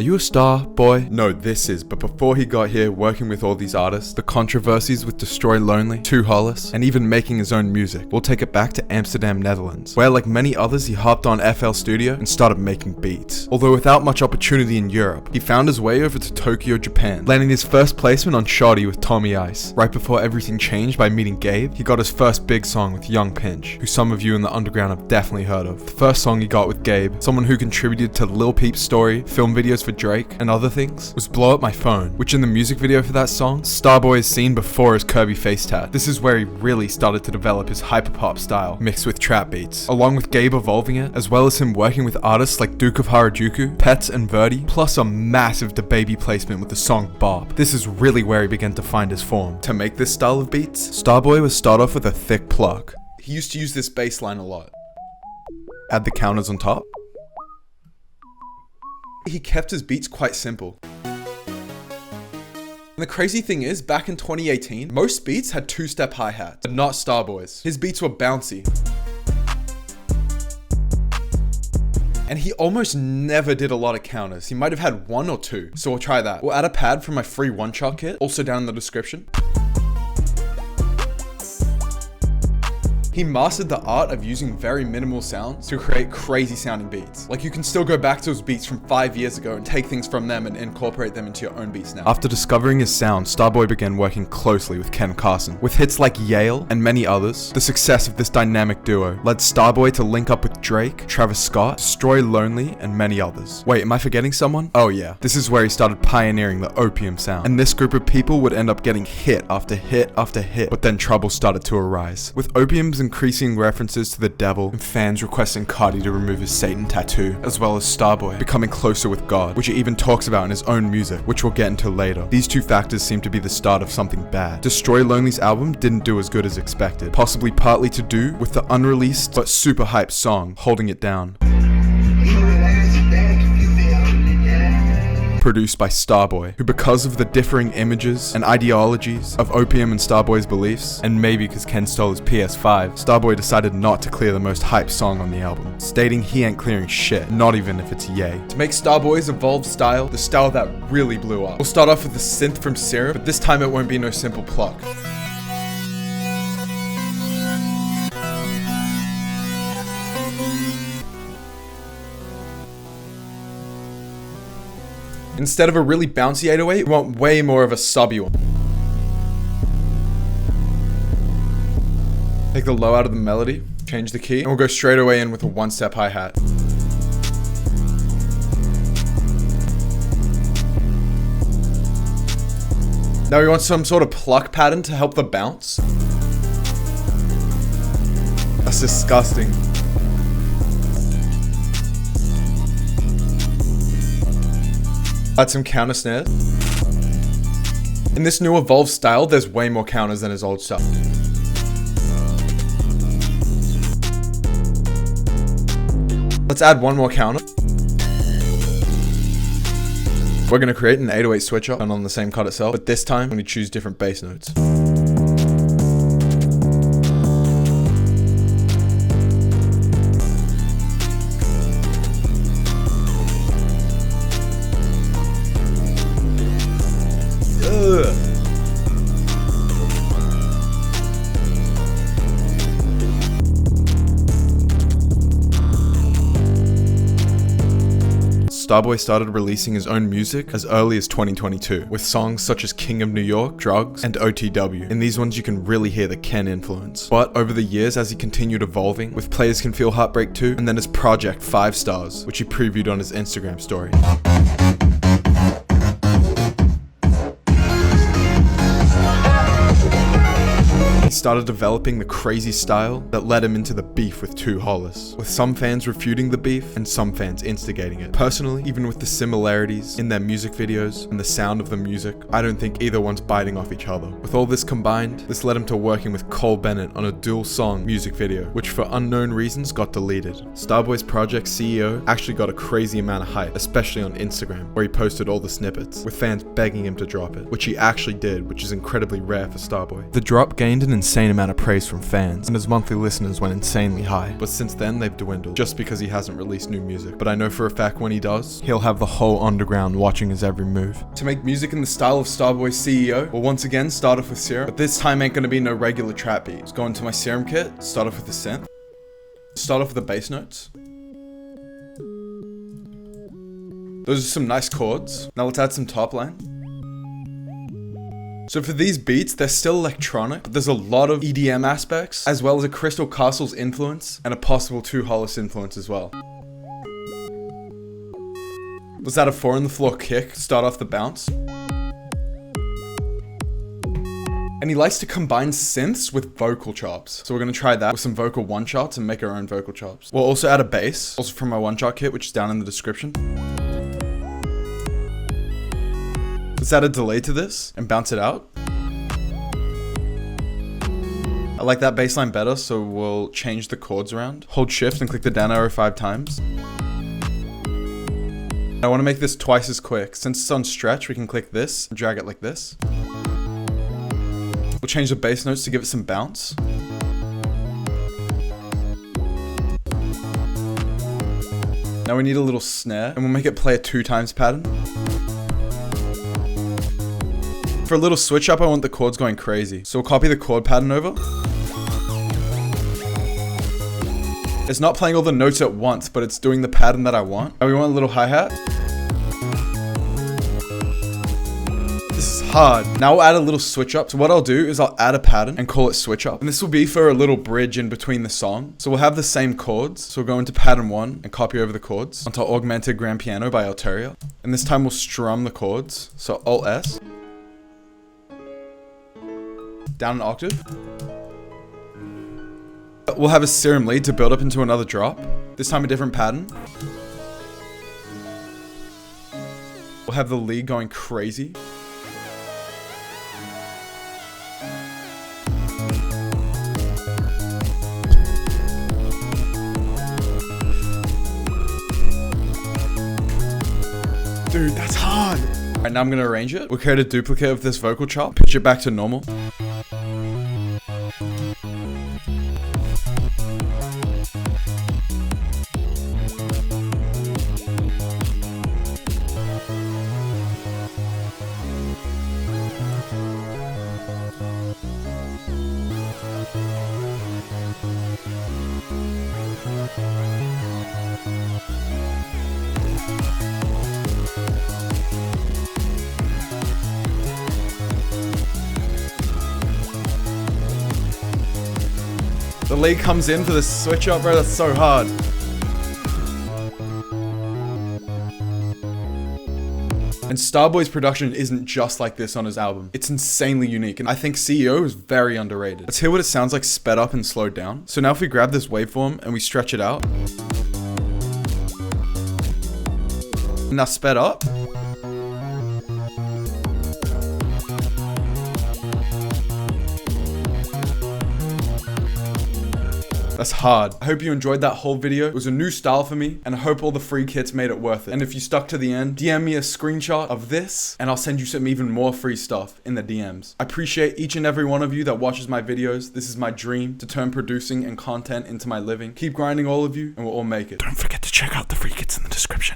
you a star, boy? No, this is, but before he got here working with all these artists, the controversies with Destroy Lonely, Too Hollis, and even making his own music, we'll take it back to Amsterdam, Netherlands, where like many others he hopped on FL Studio and started making beats. Although without much opportunity in Europe, he found his way over to Tokyo, Japan, landing his first placement on Shoddy with Tommy Ice. Right before everything changed by meeting Gabe, he got his first big song with Young Pinch, who some of you in the underground have definitely heard of. The first song he got with Gabe, someone who contributed to Lil Peep's story, film videos for Drake, and other things, was Blow Up My Phone, which in the music video for that song, Starboy is seen before his Kirby face tat. This is where he really started to develop his hyperpop style, mixed with trap beats, along with Gabe evolving it, as well as him working with artists like Duke of Harajuku, Pets, and Verdi, plus a massive DaBaby placement with the song Bob. This is really where he began to find his form. To make this style of beats, Starboy would start off with a thick pluck. He used to use this bass line a lot. Add the counters on top. He kept his beats quite simple. And the crazy thing is, back in 2018, most beats had two-step hi-hats, but not Starboy's. His beats were bouncy. And he almost never did a lot of counters. He might have had one or two, so we'll try that. We'll add a pad from my free one-shot kit, also down in the description. He mastered the art of using very minimal sounds to create crazy sounding beats. Like you can still go back to his beats from 5 years ago and take things from them and incorporate them into your own beats now. After discovering his sound, Starboy began working closely with Ken Carson. With hits like Yale and many others, the success of this dynamic duo led Starboy to link up with Drake, Travis Scott, Destroy Lonely, and many others. Wait, am I forgetting someone? Oh yeah, this is where he started pioneering the Opium sound. And this group of people would end up getting hit after hit after hit, but then trouble started to arise. With Opium's increasing references to the devil and fans requesting Cardi to remove his Satan tattoo, as well as Starboy becoming closer with God, which he even talks about in his own music, which we'll get into later. These two factors seem to be the start of something bad. Destroy Lonely's album didn't do as good as expected, possibly partly to do with the unreleased but super hyped song, Holding It Down, produced by Starboy, who because of the differing images and ideologies of Opium and Starboy's beliefs, and maybe because Ken stole his PS5, Starboy decided not to clear the most hyped song on the album, stating he ain't clearing shit, not even if it's Yay. To make Starboy's evolved style, the style that really blew up, we'll start off with the synth from Serum, but this time it won't be no simple pluck. Instead of a really bouncy 808, we want way more of a subby one. Take the low out of the melody, change the key, and we'll go straight away in with a one-step hi-hat. Now we want some sort of pluck pattern to help the bounce. That's disgusting. Add some counter snares. In this new evolved style, there's way more counters than his old stuff. Let's add one more counter. We're gonna create an 808 switcher and on the same cut itself, but this time I'm gonna choose different bass notes. Starboy started releasing his own music as early as 2022, with songs such as King of New York, Drugs, and OTW. In these ones you can really hear the Ken influence. But over the years as he continued evolving, with Players Can Feel Heartbreak 2, and then his project 5 Stars, which he previewed on his Instagram story. He started developing the crazy style that led him into the beef with Too Hollis, with some fans refuting the beef and some fans instigating it. Personally, even with the similarities in their music videos and the sound of the music, I don't think either one's biting off each other. With all this combined, this led him to working with Cole Bennett on a dual song music video, which for unknown reasons got deleted. Starboy's project CEO actually got a crazy amount of hype, especially on Instagram, where he posted all the snippets, with fans begging him to drop it, which he actually did, which is incredibly rare for Starboy. The drop gained an insane insane amount of praise from fans, and his monthly listeners went insanely high. But since then, they've dwindled, just because he hasn't released new music. But I know for a fact when he does, he'll have the whole underground watching his every move. To make music in the style of Starboy's CEO, we'll once again start off with Serum, but this time ain't gonna be no regular trap beat. Let's go into my Serum kit, start off with the synth, start off with the bass notes. Those are some nice chords. Now let's add some top line. So for these beats, they're still electronic, but there's a lot of EDM aspects, as well as a Crystal Castles influence, and a possible 2 Hollis influence as well. Let's add a 4 on the floor kick to start off the bounce. And he likes to combine synths with vocal chops. So we're gonna try that with some vocal one-shots and make our own vocal chops. We'll also add a bass, also from my one-shot kit, which is down in the description. Let's add a delay to this and bounce it out. I like that bass line better, so we'll change the chords around. Hold shift and click the down arrow 5 times. I want to make this twice as quick. Since it's on stretch, we can click this and drag it like this. We'll change the bass notes to give it some bounce. Now we need a little snare, and we'll make it play a 2 times pattern. For a little switch up, I want the chords going crazy. So we'll copy the chord pattern over. It's not playing all the notes at once, but it's doing the pattern that I want. And we want a little hi-hat. This is hard. Now we'll add a little switch up. So what I'll do is I'll add a pattern and call it switch up. And this will be for a little bridge in between the song. So we'll have the same chords. So we'll go into pattern 1 and copy over the chords onto Augmented Grand Piano by Alteria. And this time we'll strum the chords. So Alt S. Down an octave. We'll have a Serum lead to build up into another drop. This time a different pattern. We'll have the lead going crazy. Dude, that's hard. Alright, now I'm gonna arrange it. We'll create a duplicate of this vocal chop, pitch it back to normal. The lead comes in for the switch up, bro. That's so hard. And Starboy's production isn't just like this on his album. It's insanely unique, and I think CEO is very underrated. Let's hear what it sounds like sped up and slowed down. So now if we grab this waveform and we stretch it out. Now sped up. That's hard. I hope you enjoyed that whole video. It was a new style for me, and I hope all the free kits made it worth it. And if you stuck to the end, DM me a screenshot of this, and I'll send you some even more free stuff in the DMs. I appreciate each and every one of you that watches my videos. This is my dream, to turn producing and content into my living. Keep grinding, all of you, and we'll all make it. Don't forget to check out the free kits in the description.